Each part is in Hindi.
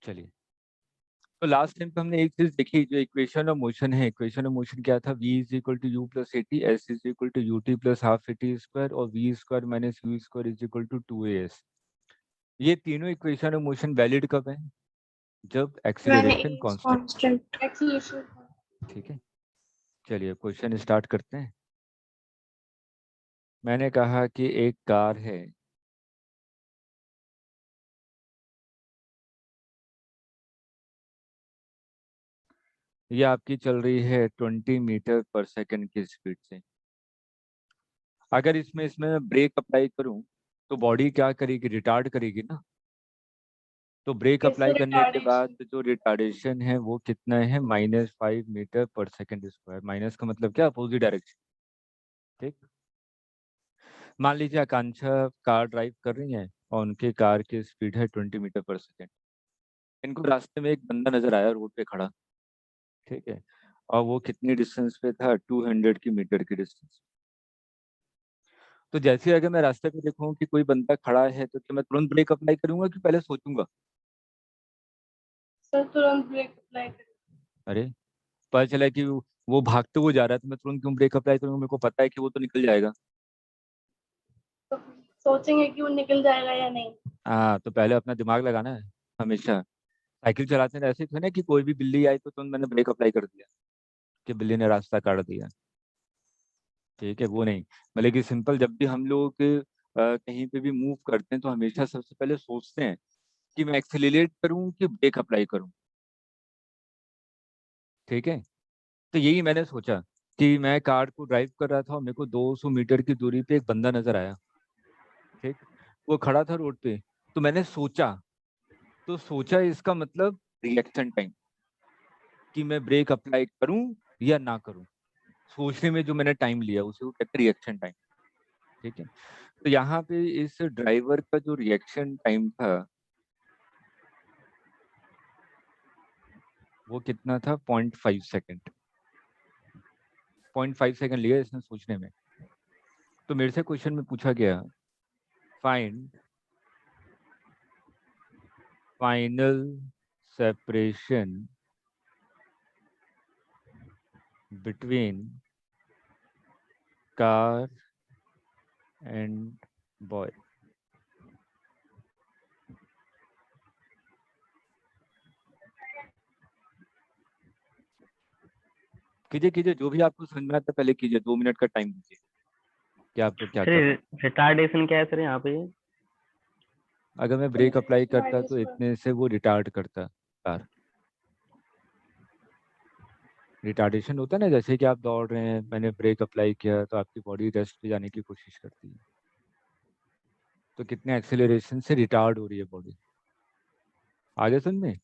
चलिए, तो लास्ट टाइम पे हमने एक चीज देखी, जो इक्वेशन ऑफ मोशन है। इक्वेशन ऑफ मोशन क्या था? v is equal to you plus A T, S is equal to U T plus half A T square, और V square minus U square is equal to two A S. ये तीनों इक्वेशन ऑफ मोशन वैलिड कब है? जब मैंने एक्सीलरेशन कांस्टेंट। Constant acceleration. ठीक है, चलिए क्वेश्चन स्टार्ट करते हैं। मैंने कहा कि एक कार है, ये आपकी चल रही है 20 मीटर पर सेकंड की स्पीड से। अगर इसमें इसमें ब्रेक अप्लाई करूं तो बॉडी क्या करेगी? रिटार्ड करेगी ना। तो ब्रेक इससे अप्लाई करने के बाद रिटार्डेशन। जो रिटार्डेशन है वो कितना है? -5 मीटर पर सेकंड स्क्वायर। माइनस का मतलब क्या? Opposite direction. ठीक, मान लीजिए आकांक्षा कार ड्राइव कर रही है और उनकी कार की स्पीड है 20 मीटर पर सेकंड। इनको रास्ते में एक बंदा नजर आया रोड पे खड़ा। ठीक है, और वो कितनी डिस्टेंस पे था? 200 मीटर की डिस्टेंस। तो जैसे अगर मैं रास्ते पे देखूं कि कोई बंदा खड़ा है, तो क्या मैं तुरंत ब्रेक अप्लाई करूंगा कि पहले सोचूंगा? सर तुरंत ब्रेक अप्लाई करें। अरे, पता चला कि वो भागते हुए जा रहा है, तो मैं तुरंत क्यों ब्रेक अप्लाई करूंगा? मेरे को पता है कि वो तो निकल जाएगा। तो सोचेंगे कि वो निकल जाएगा या नहीं। हाँ, तो पहले अपना दिमाग लगाना है हमेशा। साइकिल चलाते हैं ऐसे थे ना कि कोई भी बिल्ली आई तो तुरंत मैंने ब्रेक अप्लाई कर दिया कि बिल्ली ने रास्ता काट दिया। ठीक है, वो नहीं। मतलब कि सिंपल, जब भी हम लोग कहीं पे भी मूव करते हैं तो हमेशा सबसे पहले सोचते हैं कि मैं एक्सेलरेट करूं कि ब्रेक अप्लाई करूं। ठीक है, तो यही मैंने सोचा कि मैं कार को ड्राइव कर रहा था और मेरे को 200 मीटर की दूरी पे एक बंदा नजर आया। ठीक, वो खड़ा था रोड पे। तो मैंने सोचा, तो सोचा इसका मतलब रिएक्शन टाइम, कि मैं ब्रेक अप्लाई करूं या ना करूं। सोचने में जो मैंने टाइम लिया उसे वो कहते हैं रिएक्शन टाइम। ठीक है, तो यहाँ पे इस ड्राइवर का जो रिएक्शन टाइम था वो कितना था? 0.5 सेकेंड। 0.5 सेकेंड लिया इसने सोचने में। तो मेरे से क्वेश्चन में पूछा गया, find final separation between car and boy. कीजिए कीजिए, जो भी आपको समझ में आता है पहले कीजिए। 2 मिनट का टाइम दीजिए कि आप लोग क्या सर कर रहे हैं। रिटार्डेशन क्या है सर यहाँ पे? अगर मैं ब्रेक अप्लाई करता माइनस तो वन। इतने से वो रिटार्ड करता कार। रिटार्डेशन होता है ना, जैसे कि आप दौड़ रहे हैं, मैंने ब्रेक अप्लाई किया तो आपकी बॉडी रेस्ट पे जाने की कोशिश करती है। तो कितने एक्सेलरेशन से रिटार्ड हो रही है बॉडी। आगे समझ में?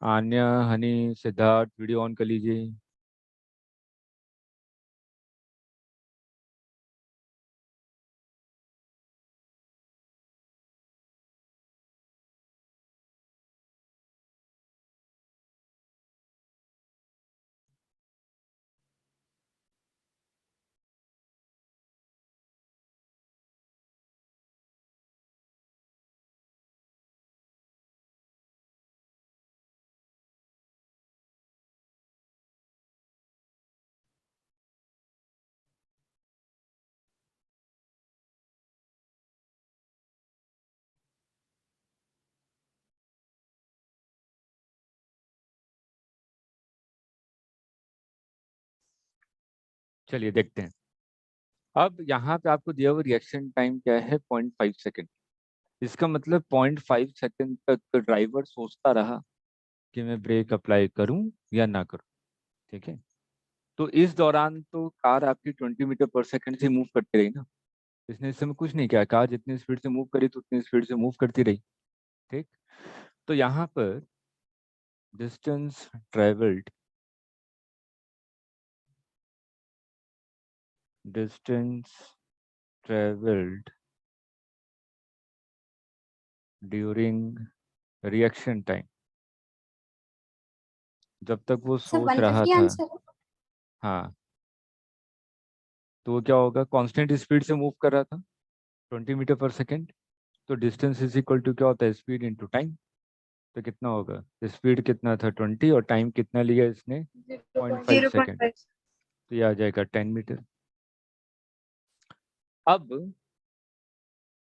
आन्या, हनी, सिद्धार्थ, वीडियो ऑन कर लीजिए। चलिए देखते हैं। अब यहाँ पे आपको दिया हुआ रिएक्शन टाइम क्या है? 0.5 सेकेंड। इसका मतलब 0.5 सेकेंड तक ड्राइवर सोचता रहा कि मैं ब्रेक अप्लाई करूं या ना करूं। ठीक है, तो इस दौरान तो कार आपकी 20 मीटर पर सेकेंड से मूव करती रही ना। इसने इस समय कुछ नहीं किया, कार जितनी स्पीड से मूव करी तो उतनी स्पीड से मूव करती रही। ठीक, तो यहाँ पर distance travelled distance travelled during reaction time जब तक वो सर सोच रहा 150 था। आंसर है। हाँ, तो वो क्या होगा, कांस्टेंट स्पीड से मूव कर रहा था 20 मीटर पर सेकेंड। तो डिस्टेंस इज इक्वल टू क्या होता है, स्पीड इनटू टाइम। तो कितना होगा, स्पीड कितना था 20 और टाइम कितना लिया इसने, 0.5 सेकेंड। 0.5। तो ये आ जाएगा 10 मीटर। अब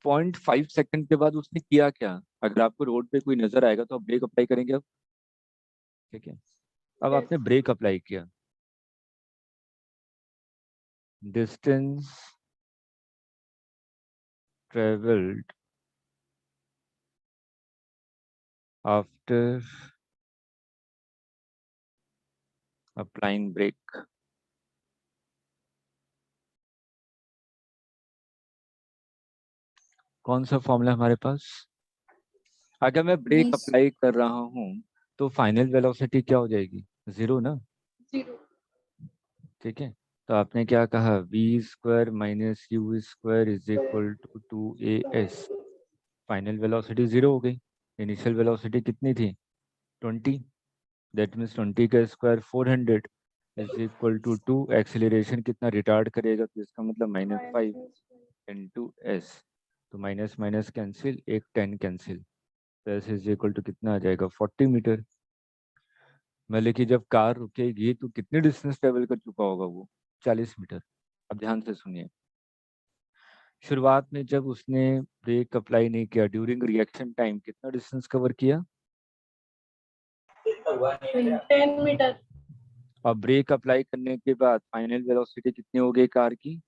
0.5 सेकेंड के बाद उसने किया क्या, अगर आपको रोड पे कोई नजर आएगा तो आप ब्रेक अप्लाई करेंगे अब। ठीक है, अब आपने ब्रेक अप्लाई किया। Distance travelled after applying break. कौन सा फॉर्मूला हमारे पास, अगर मैं ब्रेक 20। अप्लाई कर रहा हूँ तो फाइनल वेलोसिटी क्या हो जाएगी, 0 ना। 0। ठीक है, तो आपने क्या कहा, v² - u² is equal to 2as। Final velocity 0 हो गई। इनिशियल वेलोसिटी कितनी थी, 20। दैट मीन्स 20 का square 400 is equal to 2। Acceleration कितना रिटार्ड करेगा, तो इसका मतलब -5 इंटू एस। तो माइनस माइनस कैंसिल, एक 10 कैंसिल, तो एस इज इक्वल टू कितना आ जाएगा, 40 मीटर। मतलब कि जब कार रुकेगी तो कितनी डिस्टेंस ट्रेवल कर चुका होगा वो, 40 मीटर। अब ध्यान से सुनिए, शुरुआत में जब उसने ब्रेक अप्लाई नहीं किया, ड्यूरिंग रिएक्शन टाइम कितना डिस्टेंस कवर किया, 10 मीटर। और ब्रेक अप्लाई करने के बाद फाइनल वेलोसिटी कितनी हो गई कार की,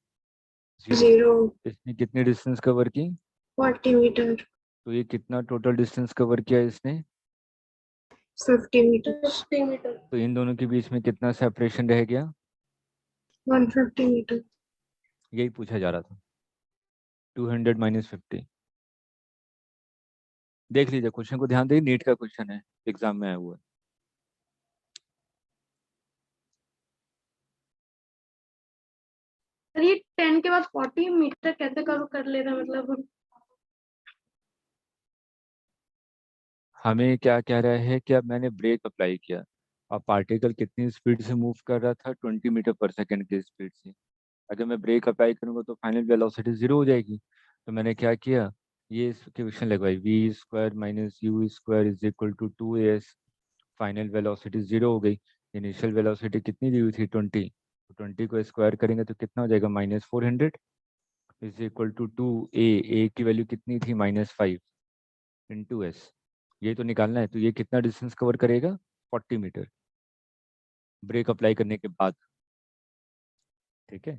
0। 0। इसने कितनी डिस्टेंस कवर की, 40 मीटर। तो ये कितना टोटल डिस्टेंस कवर किया इसने, 50 मीटर। 50 मीटर। तो इन दोनों के बीच में कितना सेपरेशन रह गया, 150 मीटर। यही पूछा जा रहा था, 200 - 50। देख लीजिए क्वेश्चन को ध्यान दीजिए, नीट का क्वेश्चन है, एग्जाम में आया हुआ है। सर ये 10 के बाद 40 मीटर कैसे कर ले रहा है, मतलब हमें क्या कह रहा है कि अब मैंने ब्रेक अप्लाई किया, अब पार्टिकल कितनी स्पीड से मूव कर रहा था, 20 मीटर पर सेकेंड की स्पीड से। अगर मैं ब्रेक अप्लाई करूंगा तो फाइनल वेलोसिटी 0 हो जाएगी। तो मैंने क्या किया, ये इक्वेशन लगवाई, v² - u² is equal to 2as। Final velocity 0 हो गई। इनिशियल वेलोसिटी कितनी दी हुई थी, 20। तो 20 को स्क्वायर करेंगे तो कितना हो जाएगा, -400 इज इक्वल टू 2a की वैल्यू कितनी थी, -5 इंटू एस। ये तो निकालना है, तो ये कितना डिस्टेंस कवर करेगा, 40 मीटर ब्रेक अप्लाई करने के बाद। ठीक है,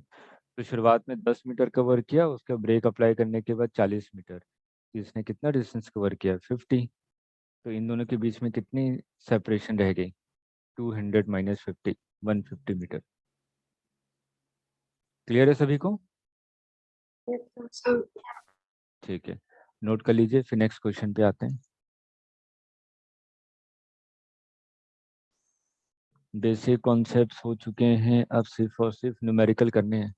तो शुरुआत में 10 मीटर कवर किया, उसका ब्रेक अप्लाई करने के बाद 40 मीटर। तो इसने कितना डिस्टेंस कवर किया, 50। तो इन दोनों के बीच में कितनी सेपरेशन रह गई, 200 - 50, 150 मीटर। क्लियर है सभी को, ठीक है, नोट कर लीजिए, फिर नेक्स्ट क्वेश्चन पे आते हैं। बेसिक कॉन्सेप्ट्स हो चुके हैं, अब सिर्फ और सिर्फ न्यूमेरिकल करने हैं,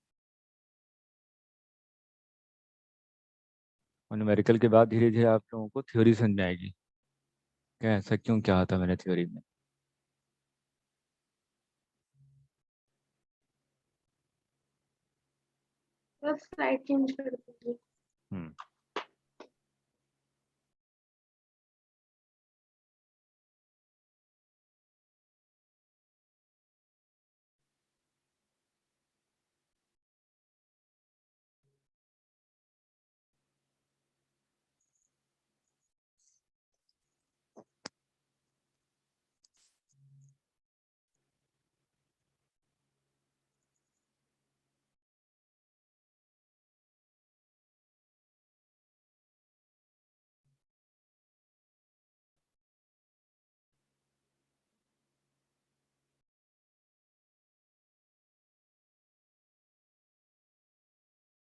और न्यूमेरिकल के बाद धीरे धीरे आप लोगों को थ्योरी समझ में आएगी, क्या ऐसा क्यों क्या आता मैंने थ्योरी में। बस स्लाइड चेंज कर दीजिए। हम्म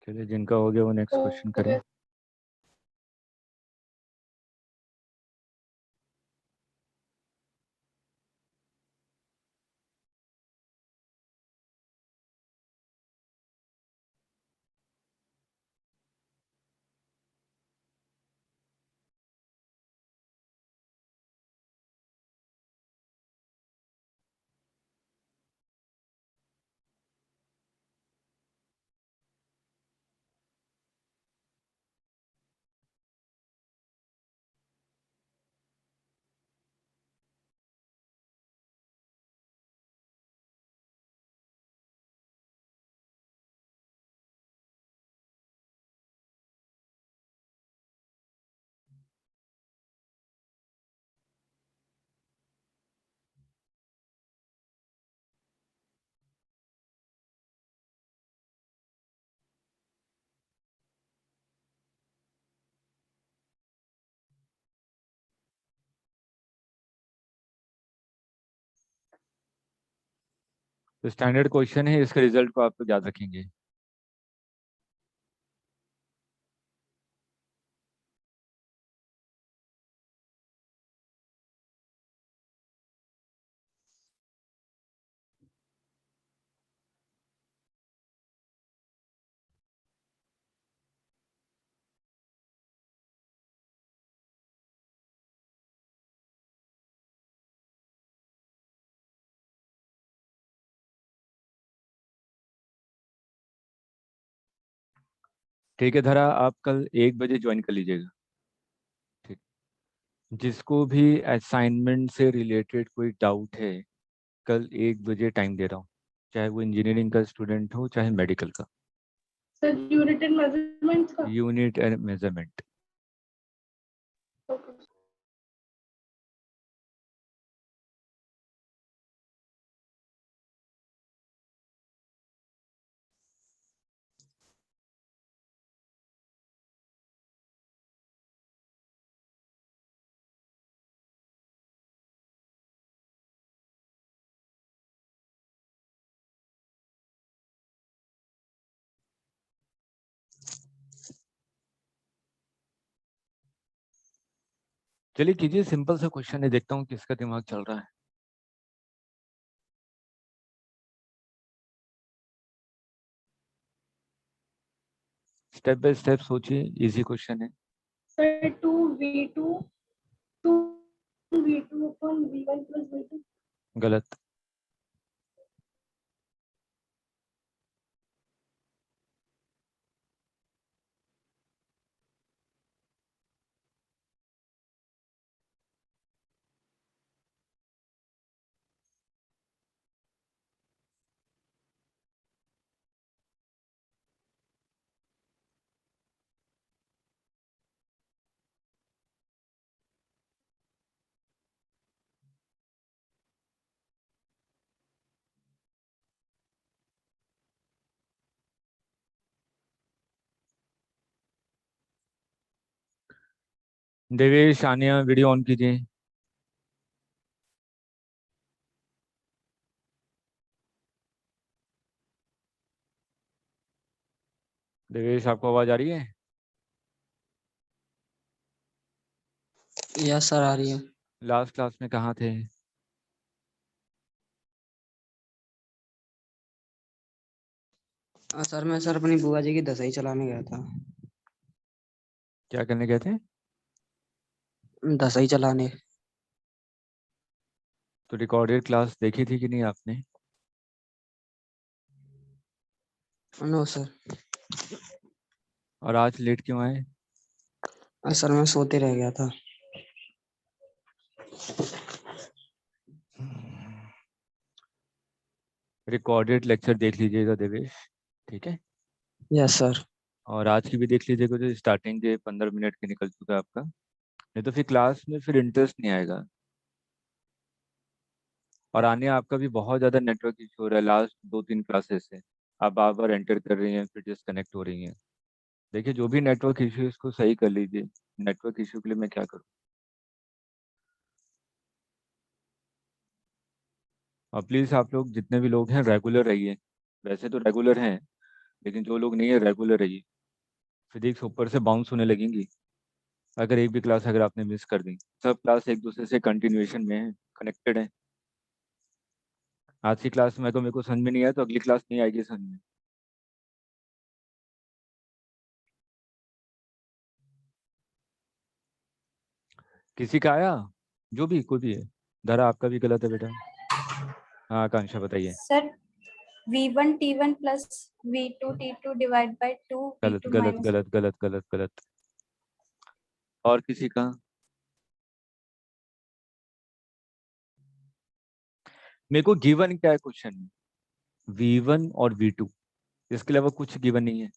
चलिए, जिनका हो गया वो नेक्स्ट क्वेश्चन करें। तो स्टैंडर्ड क्वेश्चन है, इसके रिजल्ट को आप लोग याद रखेंगे। ठीक है धरा, आप कल 1 बजे ज्वाइन कर लीजिएगा। ठीक। जिसको भी असाइनमेंट से रिलेटेड कोई डाउट है, कल 1 बजे टाइम दे रहा हूँ, चाहे वो इंजीनियरिंग का स्टूडेंट हो चाहे मेडिकल का। सर यूनिट एंड मेजरमेंट्स का। Unit and measurement. ओके। चलिए कीजिए, सिंपल सा क्वेश्चन है, देखता हूँ किसका दिमाग चल रहा है। स्टेप बाय स्टेप सोचिए, इजी क्वेश्चन है। Sir 2v2 upon v1 plus v2। गलत। देवेश, आनिया, वीडियो ऑन कीजिए। देवेश, आपको आवाज आ रही है? यस सर, आ रही है। लास्ट क्लास में कहाँ थे? सर मैं सर अपनी बुआ जी की दसई चलाने गया था। क्या करने गए थे? दसई चलाने। तो रिकॉर्डेड क्लास देखी थी कि नहीं आपने? No sir. और आज लेट क्यों आए? सर मैं सोते रह गया था। रिकॉर्डेड लेक्चर देख लीजिएगा देवेश, ठीक है? Yes sir. और आज की भी देख लीजिएगा, जो स्टार्टिंग के 15 मिनट के निकल चुका है आपका, नहीं तो फिर क्लास में फिर इंटरेस्ट नहीं आएगा। और आने आपका भी बहुत ज़्यादा नेटवर्क इशू हो रहा है, लास्ट 2-3 क्लासेस से आप बार बार एंटर कर रही हैं फिर डिस्कनेक्ट हो रही हैं। देखिए, जो भी नेटवर्क इशू है इसको सही कर लीजिए। नेटवर्क इशू के लिए मैं क्या करूँ? और प्लीज़ आप लोग जितने भी लोग हैं रेगुलर रहिए। वैसे तो रेगुलर हैं, लेकिन जो लोग नहीं है रेगुलर रहिए। फिजिक्स ऊपर से बाउंस होने लगेंगी अगर एक भी क्लास अगर आपने मिस कर दी। सब क्लास एक दूसरे से कंटिन्यूएशन में है, कनेक्टेड है। आज की क्लास में अगर मेरे को समझ में नहीं आया तो अगली क्लास नहीं आएगी समझ में। किसी का आया? जो भी कोई भी है। धरा, आपका भी गलत है बेटा। हाँ आकांक्षा, बताइए। Sir v1 t1 plus v2 t2 divide by 2 गलत v2 गलत माइनस। गलत गलत गलत गलत। और किसी का? मेरे को गिवन क्या है क्वेश्चन में? v1 और v2, इसके अलावा कुछ गिवन नहीं है।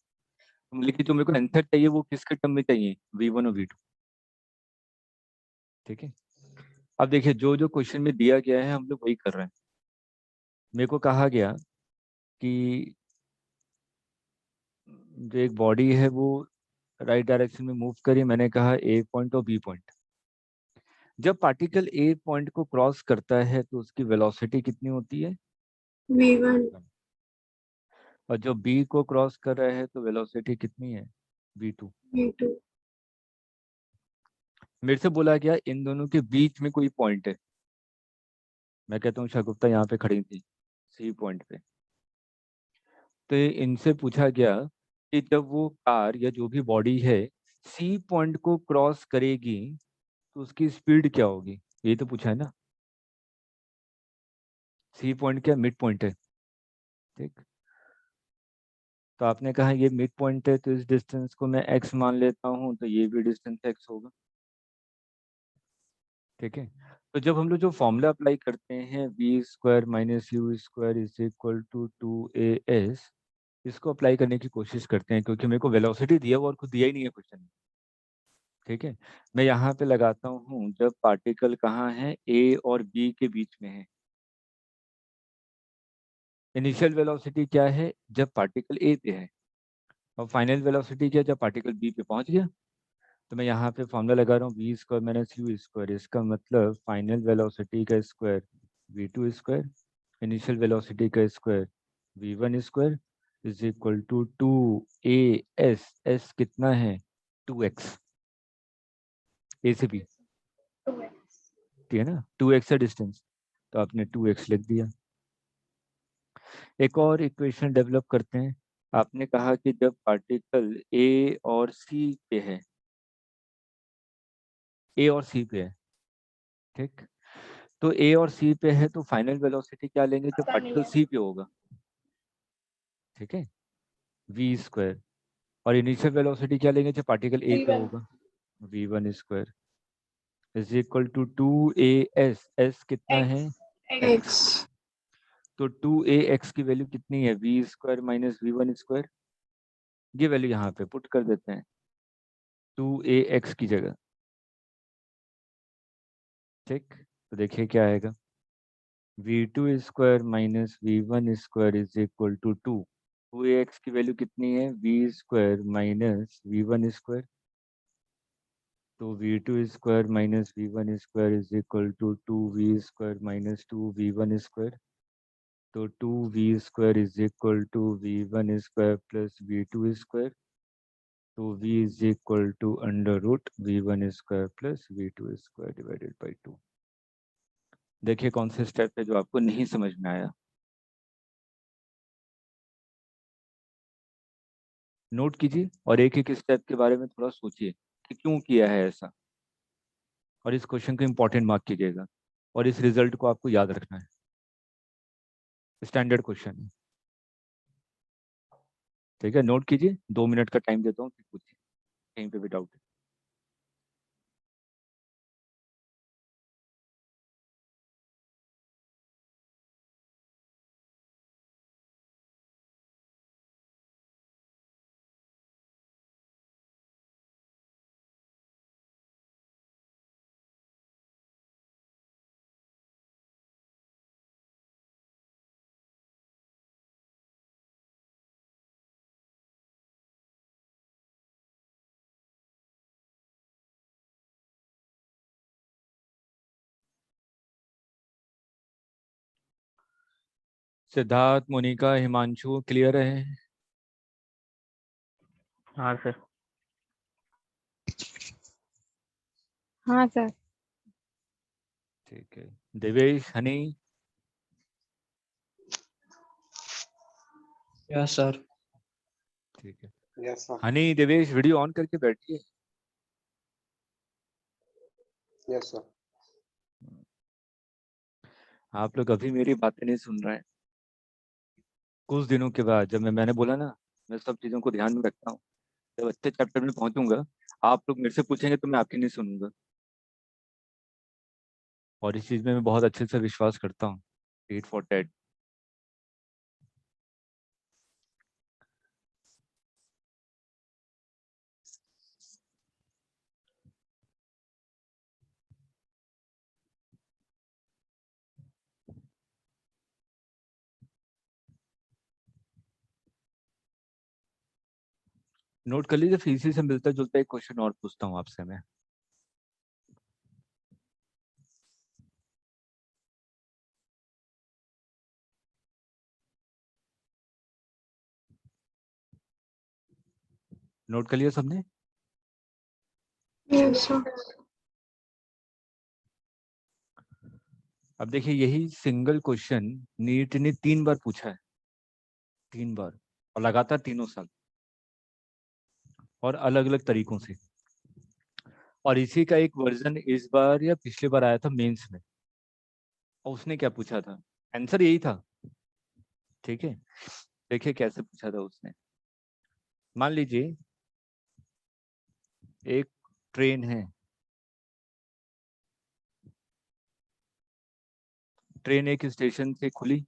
लेकिन जो मेरे को आंसर चाहिए वो किसके टर्म में चाहिए? v1 और v2। ठीक है। अब देखिए, जो जो क्वेश्चन में दिया गया है हम लोग वही कर रहे हैं। मेरे को कहा गया कि जो एक बॉडी है वो राइट डायरेक्शन में मूव करी। मैंने कहा ए पॉइंट और बी पॉइंट। जब पार्टिकल ए पॉइंट को क्रॉस करता है तो उसकी वेलोसिटी कितनी होती है? V1 और जो बी को क्रॉस कर रहा है तो वेलोसिटी कितनी है, v2। V2 मेरे से बोला गया इन दोनों के बीच में कोई पॉइंट है। मैं कहता हूँ शगुफ्ता यहाँ पे खड़ी थी सी पॉइंट पे, तो इनसे पूछा गया कि जब वो कार या जो भी बॉडी है सी पॉइंट को क्रॉस करेगी तो उसकी स्पीड क्या होगी, ये तो पूछा है ना। सी पॉइंट क्या मिड पॉइंट है, ठीक। तो आपने कहा ये मिड पॉइंट है तो इस डिस्टेंस को मैं x मान लेता हूँ, तो ये भी डिस्टेंस x होगा, ठीक है। तो जब हम लोग जो फॉर्मूला अप्लाई करते हैं v² - u² = 2as, इसको अप्लाई करने की कोशिश करते हैं, क्योंकि मेरे को वेलोसिटी दिया हुआ और कुछ दिया ही नहीं है क्वेश्चन में, ठीक है। मैं यहाँ पे लगाता हूँ जब पार्टिकल कहाँ है, a और b के बीच में है। इनिशियल वेलोसिटी क्या है जब पार्टिकल a पे है, और फाइनल वेलोसिटी क्या जब पार्टिकल b पे पहुंच गया। तो मैं यहाँ पे फॉर्मूला लगा रहा हूँ v² - u², इसका मतलब फाइनल वेलोसिटी का स्क्वायर v2², इनिशियल वेलोसिटी का स्क्वायर v1² = 2as। s कितना है 2x, a से b, 2x। ठीक है ना, 2x है डिस्टेंस, तो आपने 2x लिख दिया। एक और इक्वेशन डेवलप करते हैं। आपने कहा कि जब पार्टिकल a और c पे है, a और c पे है, ठीक। तो a और c पे है तो फाइनल वेलोसिटी क्या लेंगे जब आसानी पार्टिकल है। c पे होगा, ठीक है, v²। और इनिशियल वेलोसिटी क्या लेंगे जब पार्टिकल a पे v1। होगा, v1² = 2as। s कितना है x। x, X तो 2ax की वैल्यू कितनी है, v² - v1²। ये वैल्यू यहाँ पे पुट कर देते हैं 2ax की जगह, ठीक। तो देखिए क्या आएगा, v2² - v1² = 2। 2ax की वैल्यू कितनी है, v² - v1²। तो v2² - v1² = 2v² - 2v1²। तो 2v² = v1² + v2²। तो v = √v1² + v2² divided by 2। देखिए कौन से स्टेप है जो आपको नहीं समझ में आया, नोट कीजिए और एक एक स्टेप के बारे में थोड़ा सोचिए कि क्यों किया है ऐसा, और इस क्वेश्चन को इम्पोर्टेंट मार्क कीजिएगा, और इस रिजल्ट को आपको याद रखना है, स्टैंडर्ड क्वेश्चन है, ठीक है। नोट कीजिए, 2 मिनट का टाइम देता हूँ, फिर पूछिए कहीं पे भी डाउट है। सिद्धार्थ, मोनिका, हिमांशु क्लियर है? हाँ सर। हाँ सर। ठीक है। Devesh, Honey, yes sir. ठीक है। Yes sir. Honey, Devesh video on करके बैठिए। Yes sir. आप लोग अभी मेरी बातें नहीं सुन रहे हैं। कुछ दिनों के बाद जब मैंने बोला ना, मैं सब चीज़ों को ध्यान में रखता हूँ, जब अच्छे चैप्टर में पहुंचूंगा आप लोग मेरे से पूछेंगे तो मैं आपकी नहीं सुनूंगा, और इस चीज़ में मैं बहुत अच्छे से विश्वास करता हूँ। TET for TET. नोट कर लीजिए, फिर इसी से मिलता जुलता एक क्वेश्चन और पूछता हूँ आपसे मैं। नोट कर लिया सबने? Yes, sir. अब देखिए यही सिंगल क्वेश्चन नीट ने 3 बार पूछा है, 3 बार, और लगातार 3 साल, और अलग अलग तरीकों से। और इसी का एक वर्जन इस बार या पिछले बार आया था मेंस में, और उसने क्या पूछा था, आंसर यही था। ठीक है, देखिए कैसे पूछा था उसने। मान लीजिए एक ट्रेन है, ट्रेन एक स्टेशन से खुली,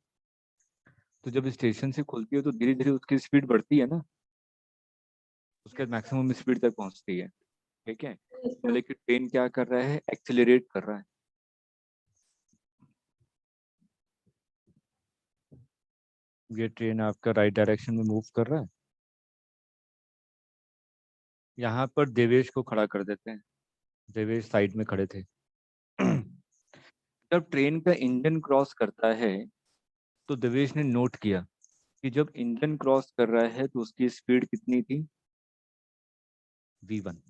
तो जब स्टेशन से खुलती है तो धीरे धीरे उसकी स्पीड बढ़ती है ना, उसके मैक्सिमम स्पीड तक पहुंचती है। ठीक है, Yes, तो sir. लेकिन ट्रेन क्या कर रहा है, एक्सेलरेट कर रहा है। ये ट्रेन आपका राइट डायरेक्शन में मूव कर रहा है। यहाँ पर देवेश को खड़ा कर देते हैं, देवेश साइड में खड़े थे। जब ट्रेन का इंजन क्रॉस करता है तो देवेश ने नोट किया कि जब इंजन क्रॉस कर रहा है तो उसकी स्पीड कितनी थी, v1।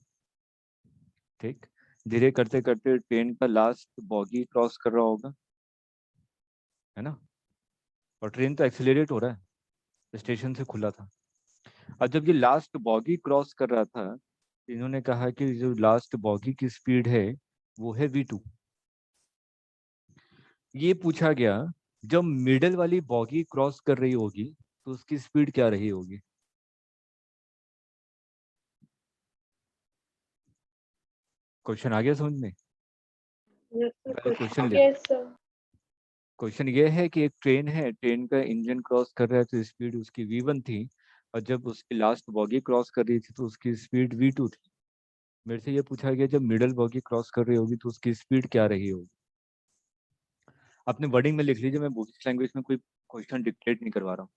ठीक, धीरे करते करते ट्रेन का लास्ट बॉगी क्रॉस कर रहा होगा, है ना, और ट्रेन तो एक्सेलरेट हो रहा है, स्टेशन से खुला था। और जब ये लास्ट बॉगी क्रॉस कर रहा था, इन्होंने कहा कि जो लास्ट बॉगी की स्पीड है वो है v2। ये पूछा गया जब मिडल वाली बॉगी क्रॉस कर रही होगी तो उसकी स्पीड क्या रही होगी। क्वेश्चन आ गया समझ में? Yes, sir. पहले क्वेश्चन ले, Yes, sir. क्वेश्चन ये है कि एक ट्रेन है, ट्रेन का इंजन क्रॉस कर रहा है तो स्पीड उसकी v1 थी, और जब उसकी लास्ट बॉगी क्रॉस कर रही थी तो उसकी स्पीड v2 थी। मेरे से ये पूछा गया जब मिडल बॉगी क्रॉस कर रही होगी तो उसकी स्पीड क्या रही होगी। अपने वर्डिंग में लिख लीजिए, मैं बुकिश लैंग्वेज में कोई क्वेश्चन डिक्टेट नहीं करवा रहा हूँ।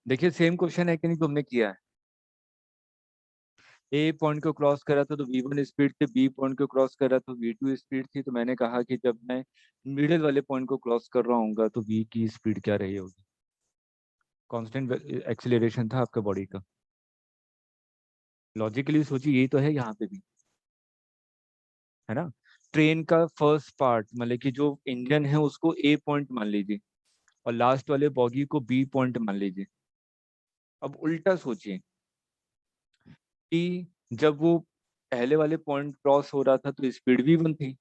देखिए सेम क्वेश्चन है कि नहीं, तुमने किया है। ए पॉइंट को क्रॉस करा था तो v1 स्पीड थी, बी पॉइंट को क्रॉस करा तो v2 स्पीड थी। तो मैंने कहा कि जब मैं मिडिल वाले पॉइंट को क्रॉस कर रहा हूँ तो v की स्पीड क्या रही होगी। कांस्टेंट एक्सीलरेशन था आपका बॉडी का। लॉजिकली सोचिए, यही तो है यहाँ पे भी, है ना। ट्रेन का फर्स्ट पार्ट मतलब कि जो इंजन है उसको ए पॉइंट मान लीजिए, और लास्ट वाले बॉगी को बी पॉइंट मान लीजिए। अब उल्टा सोचिए कि जब वो पहले वाले पॉइंट क्रॉस हो रहा था तो स्पीड v1 थी,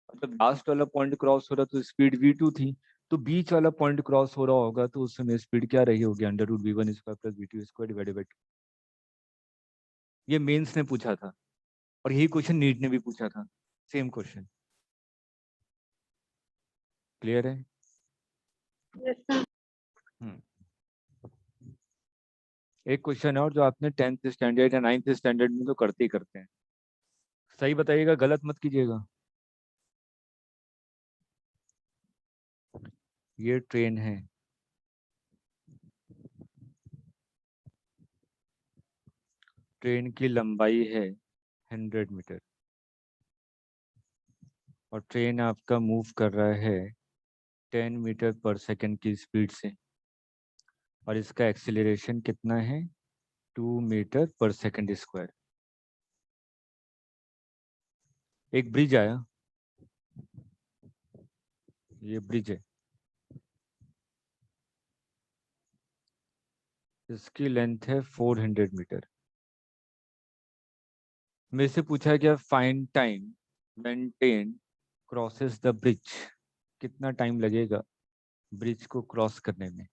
और जब लास्ट वाला पॉइंट क्रॉस हो रहा तो स्पीड v2 थी। तो बीच वाला पॉइंट क्रॉस हो रहा होगा तो उस समय स्पीड क्या रही होगी, √v1² + v2² डिवाइडेड बाई 2। ये मेंस ने पूछा था, और यही क्वेश्चन नीट ने भी पूछा था, सेम क्वेश्चन। क्लियर है? Yes, sir. एक क्वेश्चन है और जो आपने 10th स्टैंडर्ड या 9th स्टैंडर्ड में तो करते ही करते हैं। सही बताइएगा, गलत मत कीजिएगा। ये ट्रेन है, ट्रेन की लंबाई है 100 मीटर, और ट्रेन आपका मूव कर रहा है 10 मीटर पर सेकंड की स्पीड से, और इसका एक्सीलरेशन कितना है, 2 मीटर पर सेकंड स्क्वायर। एक ब्रिज आया, ये ब्रिज है, इसकी लेंथ है 400 मीटर। मेरे से पूछा गया find time when train crosses the bridge, कितना टाइम लगेगा ब्रिज को क्रॉस करने में।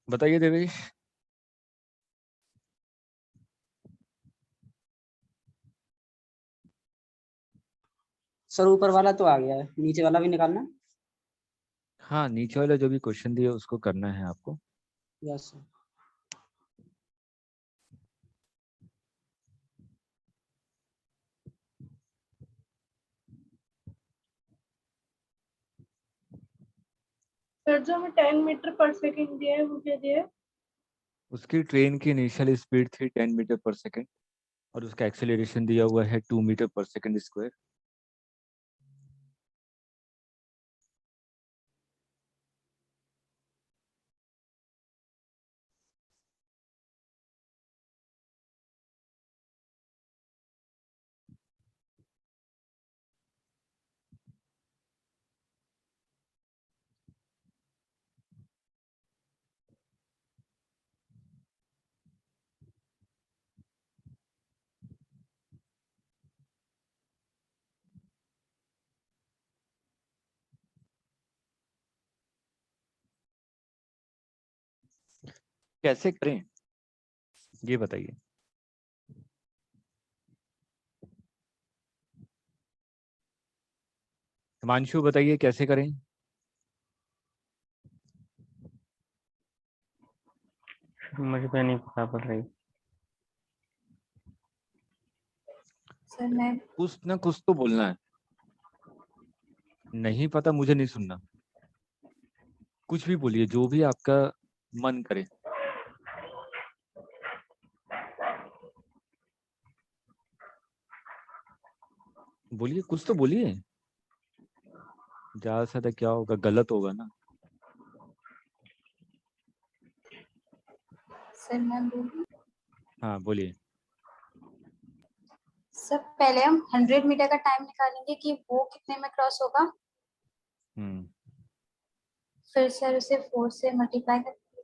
बताइए देवेश। सर ऊपर वाला तो आ गया है, नीचे वाला भी निकालना है? हाँ, नीचे वाला जो भी क्वेश्चन दिया उसको करना है आपको। Yes sir. सर जो हमें 10 मीटर पर सेकंड दिया है वो क्या दिया है? उसकी ट्रेन की इनिशियल स्पीड थी 10 मीटर पर सेकेंड और उसका एक्सेलरेशन दिया हुआ है 2 मीटर पर सेकेंड स्क्वायर। कैसे करें ये बताइए। हिमांशु बताइए कैसे करें। मुझे तो नहीं पता पड़ रही। सर मैं कुछ ना कुछ तो बोलना है। नहीं पता मुझे नहीं सुनना। कुछ भी बोलिए जो भी आपका मन करे। बोलिए, कुछ तो बोलिए। ज्यादा से ज्यादा क्या होगा, गलत होगा ना। सर मैं बोलूं? हाँ बोलिए। सर पहले हम 100 मीटर का टाइम निकालेंगे कि वो कितने में क्रॉस होगा, हम्म। फिर सर उसे 4 से मल्टीप्लाई करेंगे,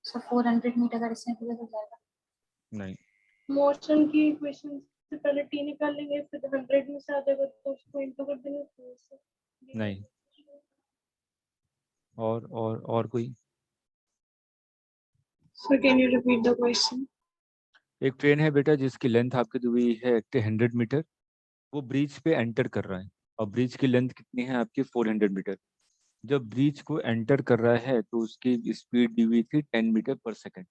सो 400 मीटर का डिस्टेंस हो जाएगा। नहीं। मोशन की इक्वेशन से पहले टी निकाल लेंगे, फिर 100 में से आ जाएगा तो उसको इंटू कर देंगे, फिर से नहीं। और कोई। Sir can you repeat the question? एक ट्रेन है बेटा जिसकी लेंथ आपकी दी हुई है 100 मीटर। वो ब्रिज पे एंटर कर रहा है और ब्रिज की लेंथ कितनी है आपकी 400 मीटर। जब ब्रिज को एंटर कर रहा है तो उसकी स्पीड दी हुई थी 10 मीटर पर सेकेंड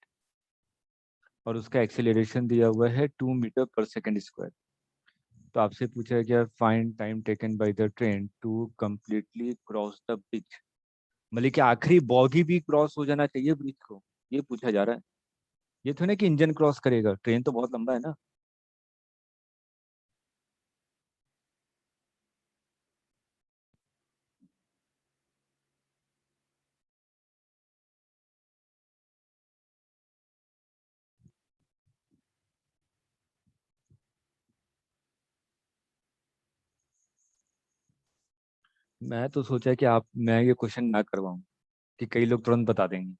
और उसका एक्सेलरेशन दिया हुआ है 2 मीटर पर सेकेंड स्क्वायर। तो आपसे पूछा गया find time taken by the train to completely cross the bridge. मतलब कि आखिरी बॉगी भी क्रॉस हो जाना चाहिए ब्रिज को, ये पूछा जा रहा है। ये तो नहीं कि इंजन क्रॉस करेगा, ट्रेन तो बहुत लंबा है ना। मैं तो सोचा कि मैं ये क्वेश्चन ना करवाऊं कि कई लोग तुरंत बता देंगे।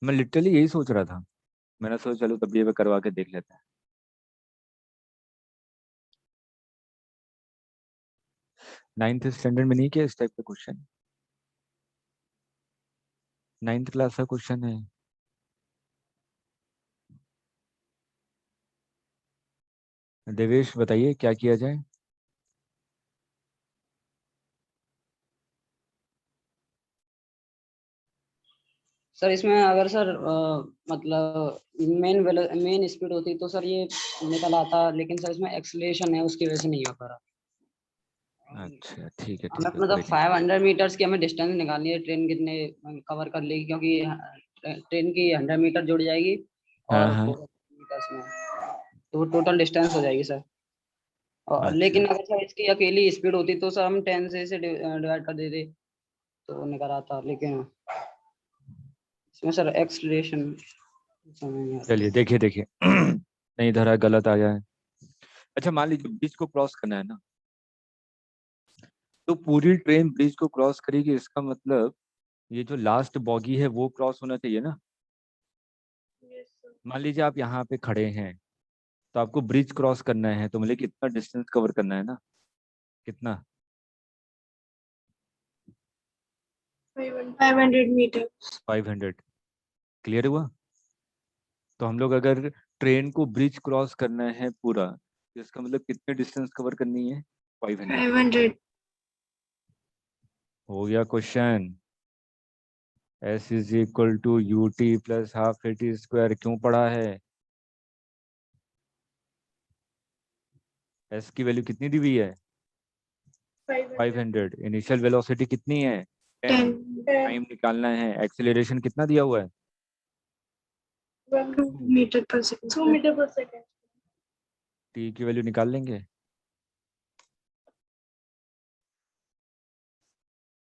मैं लिटरली यही सोच रहा था। मैंने सोचा चलो तब ये करवा के देख लेते हैं। 9th स्टैंडर्ड में नहीं किया इस टाइप का क्वेश्चन। 9th क्लास का क्वेश्चन है। देवेश बताइए क्या किया जाए। सर इसमें अगर सर मतलब मेन स्पीड होती तो सर ये निकल आता, लेकिन सर इसमें एक्सीलरेशन है उसकी वजह से नहीं हो पा रहा। अच्छा ठीक है हमें ठीक है, मतलब कोई नहीं। 500 मीटर्स की हमें डिस्टेंस निकालनी है, ट्रेन कितने कवर कर लेगी, क्योंकि ट्रेन की 100 मीटर जुड़ जाएगी हाँ और हाँ, 400 मीटर्स में तो टोटल डिस्टेंस हो जाएगी सर। और अच्छा लेकिन अगर सर इसकी अकेली स्पीड होती तो सर हम 10 से डिवाइड कर देते तो निकल आता, लेकिन इसमें सर एक्सलेशन समझ नहीं आता। चलिए देखिए देखिए नहीं धरा, गलत आया है। अच्छा मान लीजिए ब्रिज को क्रॉस करना है ना, तो पूरी ट्रेन ब्रिज को क्रॉस करेगी, इसका मतलब ये जो लास्ट बॉगी है वो क्रॉस होना चाहिए ना। Yes, sir. मान लीजिए आप यहाँ पे खड़े हैं, तो आपको ब्रिज क्रॉस करना है, तो मतलब कितना डिस्टेंस कवर करना है ना, कितना 500 meters. 500। क्लियर हुआ? तो हम लोग अगर ट्रेन को ब्रिज क्रॉस करना है पूरा, तो इसका मतलब कितने डिस्टेंस कवर करनी है? 500। 500. हो गया question. S is equal to U T plus half A T square क्यों पढ़ा है? S की वैल्यू कितनी दी हुई है? 500. 500। इनिशियल वेलोसिटी कितनी है? 10। 10. टाइम निकालना है। एक्सेलरेशन कितना दिया हुआ है? 2 meter per second. 2 meter per second. T की वैल्यू निकाल लेंगे?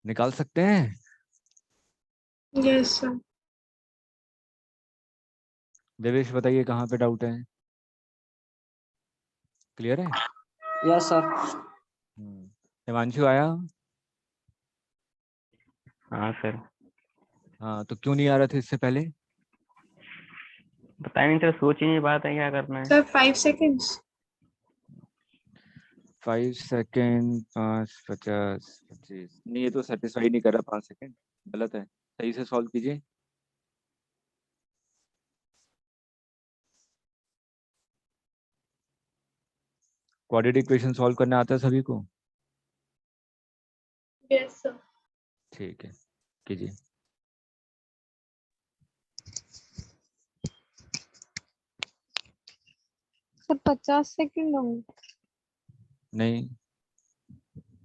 निकाल सकते हैं? Yes, sir. देवेश बताइए कहाँ पे डाउट है? क्लियर है? Yes sir. हिमांशु आया? हाँ सर, हाँ, तो क्यों नहीं आ रहा था इससे पहले? पता नहीं सर, सोच ही नहीं बात है क्या करना है। Sir, 5 seconds. 5 सेकेंड 5 50 25 नहीं, ये तो सेटिस्फाई नहीं कर रहा। 5 सेकेंड गलत है, सही से सॉल्व कीजिए। क्वाड्रेटिक इक्वेशन सॉल्व करना आता है सभी को? Yes, sir. ठीक है, कीजिए। सर 50 सेकंड होंगे? नहीं,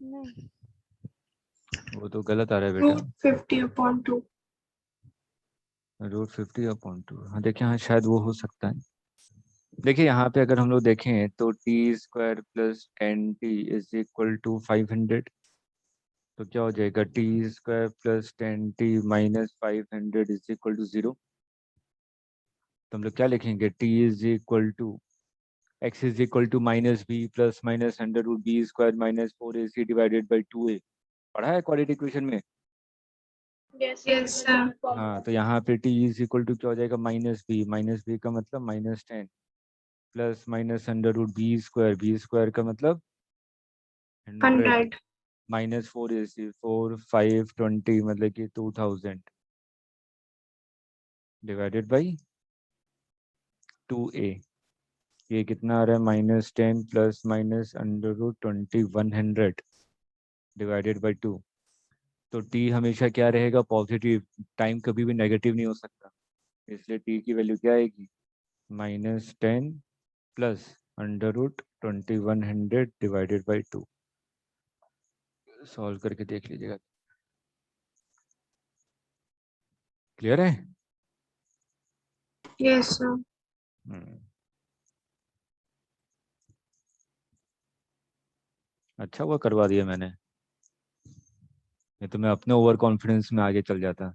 नहीं। वो तो गलत आ रहा है बेटा। Root 50/2. √50/2। हाँ देखिए, हाँ शायद वो हो सकता है। देखिए यहाँ पे अगर हम लोग देखें तो t² plus 10t is equal to 500। तो क्या हो जाएगा? t² plus 10t minus 500 is equal to 0। तो हम लोग क्या लिखेंगे? t is equal to x is equal to minus b plus minus √b² minus 4ac divided by 2a। पढ़ा है क्वाड्रेटिक इक्वेशन में? Yes, sir. हाँ, तो यहाँ पे t इज इक्वल टू क्या हो जाएगा? माइनस बी का मतलब -10 प्लस माइनस √b² का मतलब 100 100. माइनस 4ac 4 5 20 मतलब कि 2000 डिवाइडेड बाई 2a। ये कितना आ रहा है? -10 प्लस माइनस √20 100 डिवाइडेड बाई 2। तो t हमेशा क्या रहेगा? पॉजिटिव। टाइम कभी भी नेगेटिव नहीं हो सकता, इसलिए t की वैल्यू क्या आएगी? -10 प्लस √20 100 डिवाइडेड बाई 2। सॉल्व करके देख लीजिएगा। क्लियर है? Yes, sir. अच्छा हुआ करवा दिया मैंने, नहीं तो मैं अपने ओवर कॉन्फिडेंस में आगे चल जाता।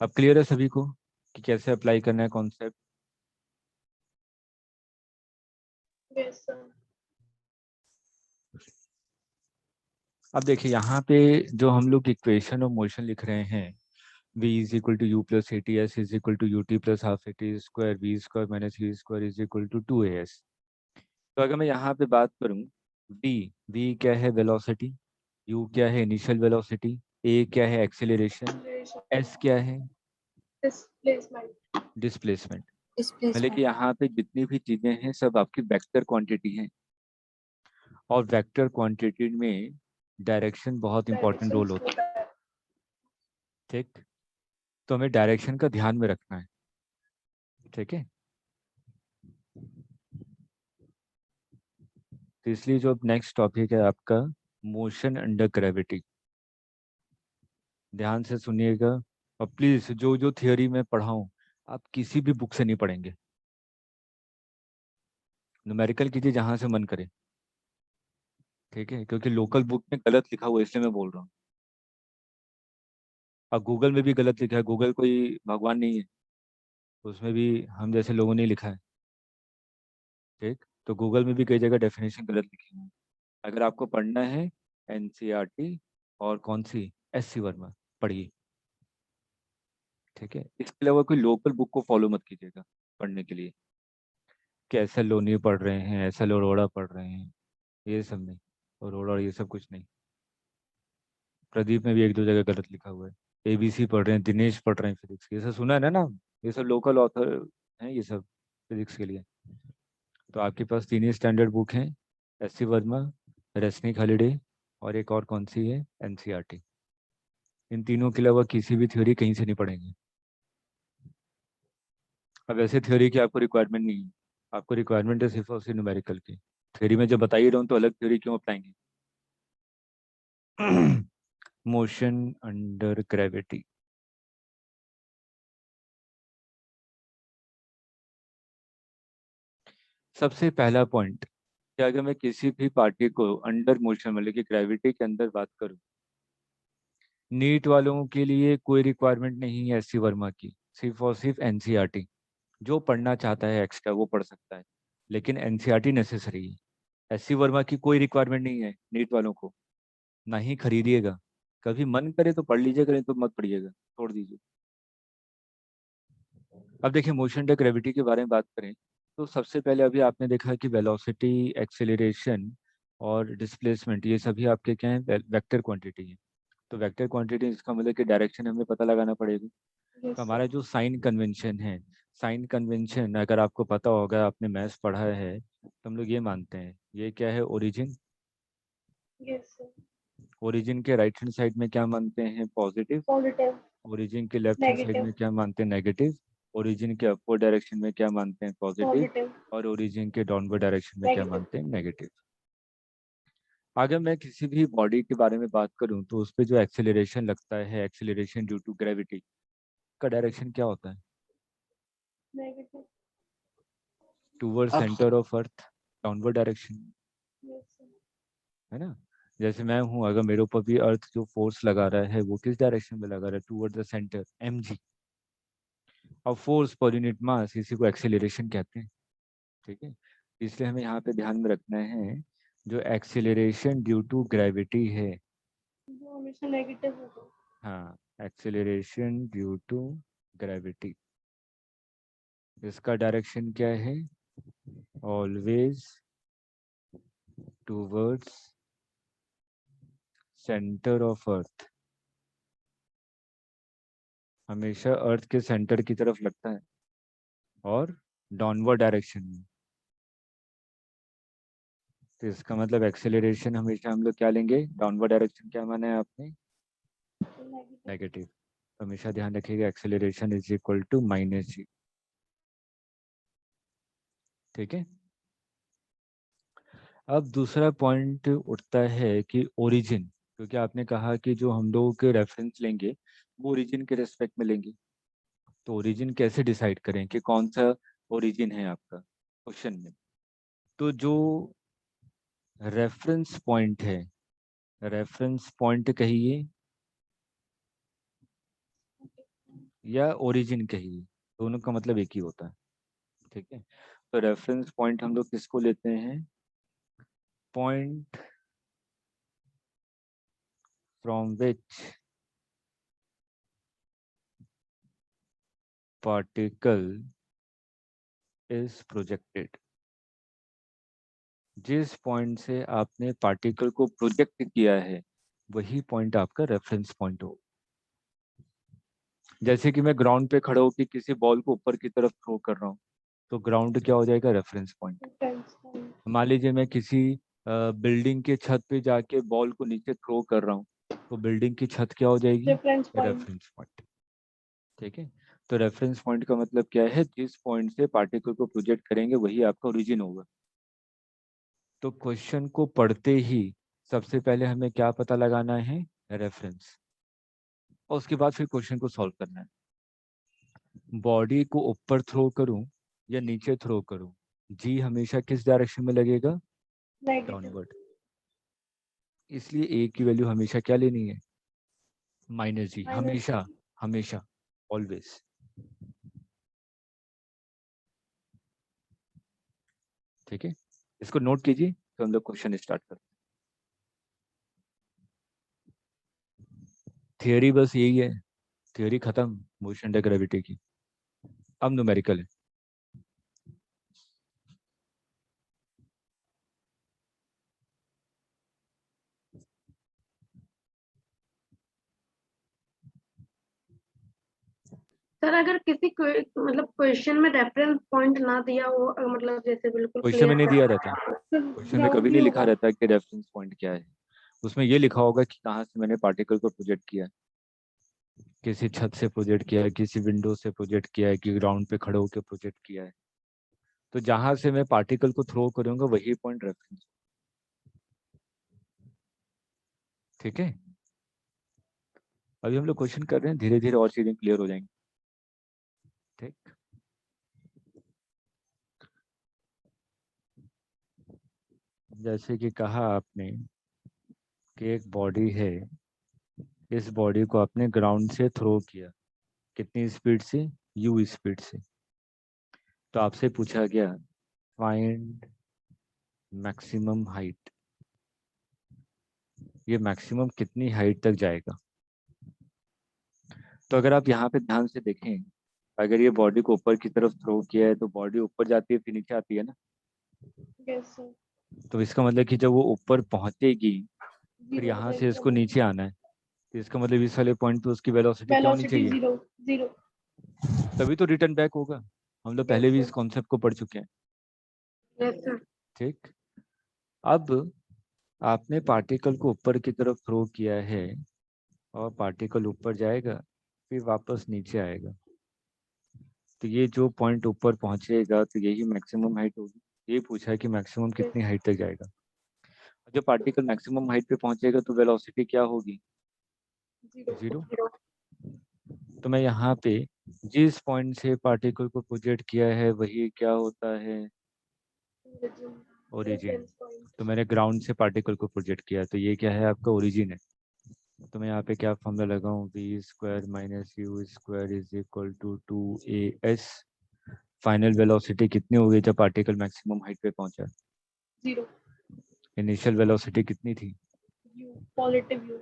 अब क्लियर है सभी को कि कैसे अप्लाई करना है कॉन्सेप्ट? Yes, sir. अब देखिए यहाँ पे जो हम लोग इक्वेशन और मोशन लिख रहे हैं, v is equal to you plus A T, S is equal to U T plus half A T square, v² minus v² is equal to 2as। तो अगर मैं यहाँ पे बात करूँ, v क्या है? वेलोसिटी। u क्या है? Initial velocity. a क्या है? एक्सेलरेशन। s क्या है? Displacement. डिस्प्लेसमेंट। मतलब कि डिस्प्लेसमेंट यहाँ पे जितनी भी चीजें हैं सब आपकी वेक्टर क्वांटिटी हैं, और वेक्टर क्वांटिटी में डायरेक्शन बहुत इंपॉर्टेंट रोल होता है। ठीक, तो हमें डायरेक्शन का ध्यान में रखना है। ठीक है, तो इसलिए जो नेक्स्ट टॉपिक है आपका मोशन अंडर ग्रेविटी, ध्यान से सुनिएगा। और प्लीज जो जो थियोरी में पढ़ाऊं आप किसी भी बुक से नहीं पढ़ेंगे, न्यूमेरिकल कीजिए जहां से मन करे। ठीक है, क्योंकि लोकल बुक में गलत लिखा हुआ है इसलिए मैं बोल रहा हूँ। और गूगल में भी गलत लिखा है, गूगल कोई भगवान नहीं है, उसमें भी हम जैसे लोगों ने लिखा है। ठीक, तो गूगल में भी कई जगह डेफिनेशन गलत लिखी हुई है। अगर आपको पढ़ना है एनसीईआरटी और कौन सी एससी वर्मा पढ़िए। ठीक है, इसके अलावा कोई लोकल बुक को फॉलो मत कीजिएगा पढ़ने के लिए, कि ऐसा लोनी पढ़ रहे हैं, ऐसा अरोड़ा पढ़ रहे हैं, ये सब नहीं। अरोड़ा और ये सब कुछ नहीं। प्रदीप में भी एक दो जगह गलत लिखा हुआ है। एबीसी पढ़ रहे हैं, दिनेश पढ़ रहे हैं फिजिक्स, ये सब सुना है ना नाम, ये सब लोकल ऑथर हैं ये सब फिजिक्स के लिए। तो आपके पास तीन ही स्टैंडर्ड बुक हैं, एससी वर्मा, रेस्निक हॉलिडे, और एक और कौन सी है एनसीईआरटी। इन तीनों के अलावा किसी भी थ्योरी कहीं से नहीं पढ़ेंगे। अब ऐसे थ्योरी की आपको रिक्वायरमेंट नहीं है, आपको रिक्वायरमेंट है सिर्फ और सिर्फ न्यूमेरिकल की। थ्योरी में जब बता ही रहा हूँ तो अलग थ्योरी क्यों अपनाएंगे। मोशन अंडर ग्रेविटी, सबसे पहला पॉइंट कि अगर मैं किसी भी पार्टी को अंडर मोशन मतलब कि ग्रेविटी के अंदर बात करूं, नीट वालों के लिए कोई रिक्वायरमेंट नहीं है एससी वर्मा की, सिर्फ और सिर्फ एनसीईआरटी। जो पढ़ना चाहता है एक्स्ट्रा वो पढ़ सकता है, लेकिन एनसीईआरटी नेसेसरी है। एससी वर्मा की कोई रिक्वायरमेंट नहीं है नीट वालों को, ना ही खरीदिएगा। कभी मन करे तो पढ़ लीजिएगा, नहीं तो मत पढ़िएगा, छोड़ दीजिए। अब देखिए मोशन अंडर ग्रेविटी के बारे में बात करें तो सबसे पहले अभी आपने देखा कि वेलोसिटी, एक्सेलरेशन और डिस्प्लेसमेंट ये सभी आपके क्या हैं, वेक्टर क्वांटिटी है। तो वेक्टर क्वांटिटी इसका मतलब कि डायरेक्शन हमें पता लगाना पड़ेगा। Yes, तो sir. हमारा जो साइन कन्वेंशन है, साइन कन्वेंशन अगर आपको पता होगा, आपने मैथ्स पढ़ा है, तो हम लोग ये मानते हैं ये क्या है, ओरिजिन। Yes, sir. ओरिजिन के राइट हैंड साइड में क्या मानते हैं, पॉजिटिव। Positive, ओरिजिन के लेफ्ट हैंड साइड negative, में क्या मानते हैं, नेगेटिव। ओरिजिन के अपवर्ड डायरेक्शन में क्या मानते हैं, पॉजिटिव। positive, और ओरिजिन के डाउनवर्ड डायरेक्शन में क्या negative. मानते हैं, नेगेटिव। अगर मैं किसी भी बॉडी के बारे में बात करूं तो उस पर जो एक्सेलरेशन लगता है, एक्सेलरेशन ड्यू टू ग्रेविटी, का डायरेक्शन क्या होता है, Negative. टूवर्ड अब centre of earth, downward direction, Yes, sir. है ना। जैसे मैं हूं, अगर मेरे ऊपर भी अर्थ जो फोर्स लगा रहा है वो किस डायरेक्शन में लगा रहा है, टूवर्ड द सेंटर, mg। और फोर्स पर यूनिट मास इसी को एक्सेलरेशन कहते हैं। ठीक है, इसलिए हमें यहाँ पे ध्यान में रखना है जो एक्सेलरेशन ड्यू टू ग्रेविटी है, वो हमेशा negative होगा. हाँ, एक्सेलरेशन ड्यू टू ग्रेविटी, इसका डायरेक्शन क्या है, always towards centre of earth, हमेशा अर्थ के सेंटर की तरफ लगता है, और डाउनवर्ड डायरेक्शन में। तो इसका मतलब एक्सेलरेशन हमेशा हम लोग क्या लेंगे, डाउनवर्ड डायरेक्शन क्या माना है आपने, Negative. नेगेटिव। हमेशा ध्यान रखिएगा acceleration is equal to -g। ठीक है, अब दूसरा पॉइंट उठता है कि ओरिजिन, क्योंकि आपने कहा कि जो हम लोग के रेफरेंस लेंगे वो ओरिजिन के रेस्पेक्ट में लेंगे। तो ओरिजिन कैसे डिसाइड करें कि कौन सा ओरिजिन है आपका क्वेश्चन में। तो जो रेफरेंस पॉइंट है, रेफरेंस पॉइंट कहिए या ओरिजिन कहिए, दोनों का मतलब एक ही होता है। ठीक है, तो रेफरेंस पॉइंट हम लोग किसको लेते हैं, point from which particle is projected. जिस पॉइंट से आपने पार्टिकल को प्रोजेक्ट किया है वही पॉइंट आपका रेफरेंस पॉइंट हो। जैसे कि मैं ग्राउंड पे खड़ा होकर किसी बॉल को ऊपर की तरफ थ्रो कर रहा हूँ, तो ग्राउंड क्या हो जाएगा, रेफरेंस पॉइंट। मान लीजिए मैं किसी बिल्डिंग के छत पे जाके बॉल को नीचे थ्रो कर रहा हूँ, तो बिल्डिंग की छत क्या हो जाएगी, रेफरेंस पॉइंट। Reference point. ठीक है, तो रेफरेंस पॉइंट का मतलब क्या है, जिस पॉइंट से पार्टिकल को प्रोजेक्ट करेंगे वही आपका ओरिजिन होगा। तो क्वेश्चन को पढ़ते ही सबसे पहले हमें क्या पता लगाना है, रेफरेंस, और उसके बाद फिर क्वेश्चन को सॉल्व करना है। बॉडी को ऊपर थ्रो करूं या नीचे थ्रो करूं, जी हमेशा किस डायरेक्शन में लगेगा, नेगेटिव। डाउनवर्ड। इसलिए ए की वैल्यू हमेशा क्या लेनी है, माइनस जी, हमेशा हमेशा, ऑलवेज। ठीक है, इसको नोट कीजिए, तो हम लोग क्वेश्चन स्टार्ट करते हैं। थियोरी बस यही है, थियोरी खत्म मोशन अंडर ग्रेविटी की, अब न्यूमेरिकल है। सर अगर किसी मतलब क्वेश्चन में रेफरेंस पॉइंट ना दिया हो, मतलब जैसे बिल्कुल क्वेश्चन में नहीं clear दिया रहता, क्वेश्चन में कभी नहीं लिखा रहता है कि रेफरेंस पॉइंट क्या है। उसमें ये लिखा होगा कि कहाँ से मैंने पार्टिकल को प्रोजेक्ट किया है, किसी छत से प्रोजेक्ट किया है, किसी विंडो से प्रोजेक्ट किया है, कि ग्राउंड पे खड़े होकर प्रोजेक्ट किया है। तो जहां से मैं पार्टिकल को थ्रो करूंगा वही पॉइंट रेफरेंस। ठीक है, अभी हम लोग क्वेश्चन कर रहे हैं, धीरे धीरे और चीजें क्लियर हो जाएंगी। ठीक, जैसे कि कहा आपने कि एक बॉडी है, इस बॉडी को आपने ग्राउंड से थ्रो किया, कितनी स्पीड से, u स्पीड से। तो आपसे पूछा गया फाइंड मैक्सिमम हाइट, ये मैक्सिमम कितनी हाइट तक जाएगा। तो अगर आप यहाँ पे ध्यान से देखें, अगर ये बॉडी को ऊपर की तरफ थ्रो किया है तो बॉडी ऊपर जाती है फिर नीचे आती है ना। Yes sir. तो इसका मतलब कि जब वो ऊपर पहुंचेगी फिर यहाँ से इसको नीचे आना है, तो इसका मतलब इस वाले पॉइंट पे उसकी वेलोसिटी क्या होनी वेलोसिटी चाहिए, 0 तभी तो रिटर्न बैक होगा। हम लोग पहले भी इस कॉन्सेप्ट को पढ़ चुके हैं। Yes sir. ठीक, अब आपने पार्टिकल को ऊपर की तरफ थ्रो किया है और पार्टिकल ऊपर जाएगा फिर वापस नीचे आएगा, तो ये जो पॉइंट ऊपर पहुंचेगा तो यही मैक्सिमम हाइट होगी। ये पूछा है कि मैक्सिमम कितनी हाइट तक जाएगा। जब पार्टिकल मैक्सिमम हाइट पे पहुंचेगा तो वेलोसिटी क्या होगी, 0। तो मैं यहाँ पे जिस पॉइंट से पार्टिकल को प्रोजेक्ट किया है वही क्या होता है, ओरिजिन। तो मैंने ग्राउंड से पार्टिकल को प्रोजेक्ट किया, तो ये क्या है, आपका ओरिजिन है। तो मैं यहाँ पे क्या फॉर्मूला लगाऊं, v² - u² is equal to 2as। Final velocity कितनी होगी जब पार्टिकल मैक्सिमम हाइट पे पहुंचा, 0 इनिशियल वेलोसिटी कितनी थी, u पॉजिटिव u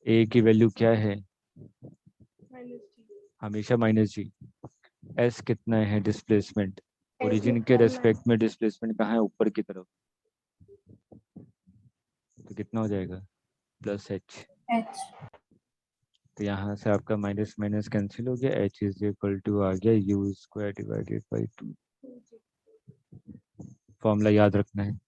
a की वैल्यू क्या है, माइनस g। हमेशा -g। s कितना है, डिस्प्लेसमेंट, ओरिजिन के कितना है? रेस्पेक्ट में डिस्प्लेसमेंट कहाँ है, ऊपर की तरफ, तो कितना हो जाएगा, +h। h तो यहाँ से आपका माइनस माइनस कैंसिल हो गया, h इज इक्वल टू आ गया u² डिवाइडेड बाई 2। फॉर्मूला याद रखना है।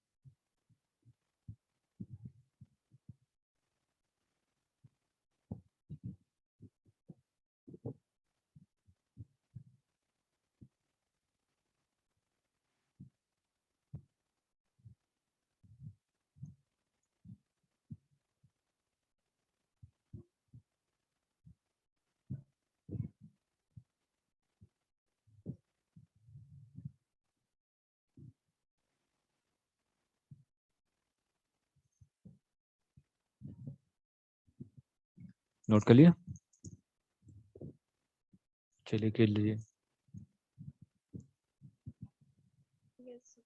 नोट कर लिया, चलिए के लिए यस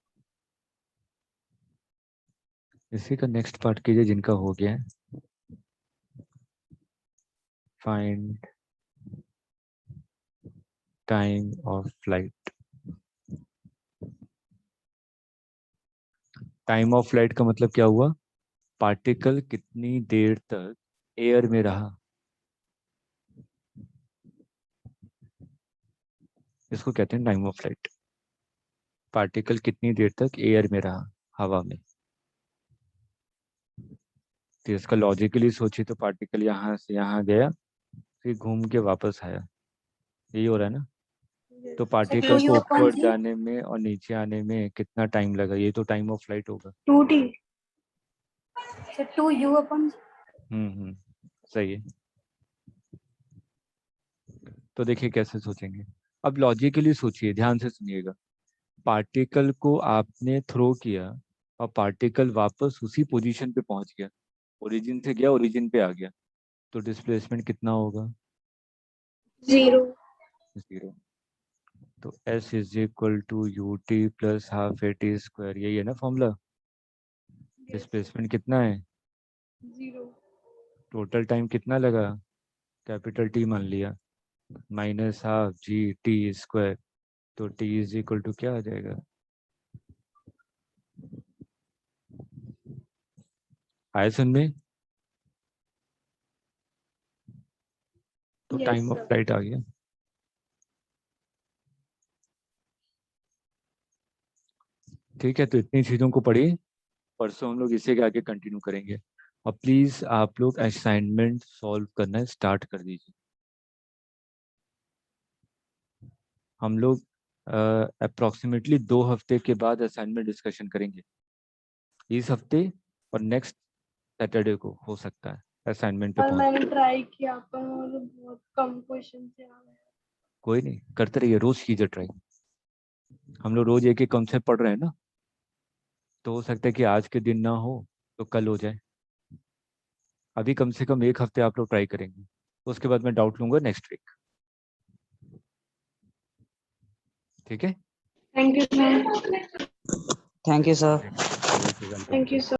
इसी का नेक्स्ट पार्ट कीजिए जिनका हो गया है, find time of flight. Time of flight का मतलब क्या हुआ, पार्टिकल कितनी देर तक एयर में रहा। इसको कहते हैं टाइम ऑफ फ्लाइट। पार्टिकल कितनी देर तक एयर में रहा, हवा में। तो इसका लॉजिकली सोचिए तो पार्टिकल यहाँ से यहाँ गया, फिर घूम के वापस आया, यही हो रहा है ना। तो पार्टिकल को ऊपर जाने में और नीचे आने में कितना टाइम लगा, ये तो टाइम ऑफ फ्लाइट होगा। 2t। Sir 2u/g। सही है। तो देखिए कैसे सोचेंगे। अब लॉजिकली सोचिए, ध्यान से सुनिएगा। पार्टिकल को आपने थ्रो किया और पार्टिकल वापस उसी पोजीशन पे पहुंच गया, ओरिजिन से गया ओरिजिन पे आ गया, तो डिस्प्लेसमेंट कितना होगा? 0। तो S is equal to U T plus half A T square, यही है ना फॉर्मूला। डिस्प्लेसमेंट कितना है? 0। टोटल टाइम कितना लगा, कैपिटल टी मान लिया, minus half G T square. तो T इज इक्वल टू क्या आ जाएगा? आए सुन में? तो Yes, time of sir. Flight आ गया। ठीक है, तो इतनी चीज़ों को पढ़िए, परसों हम लोग इसे के आगे कंटिन्यू करेंगे। और प्लीज़ आप लोग असाइनमेंट सॉल्व करना स्टार्ट कर दीजिए। हम लोग अप्रोक्सीमेटली 2 हफ्ते के बाद असाइनमेंट डिस्कशन करेंगे, इस हफ्ते और नेक्स्ट सैटरडे को हो सकता है असाइनमेंट पे और पहुंच। मैंने ट्राई किया पर मुझे बहुत कम क्वेश्चन से आ गया। कोई नहीं, करते रहिए, रोज कीजिए ट्राई। हम लोग रोज एक एक कॉन्सेप्ट पढ़ रहे हैं ना, तो हो सकता है कि आज के दिन ना हो तो कल हो जाए। अभी कम से कम 1 हफ्ते आप लोग ट्राई करेंगे, उसके बाद मैं डाउट लूंगा नेक्स्ट वीक। ठीक है, thank you sir. Thank you sir. Welcome. Thank you sir.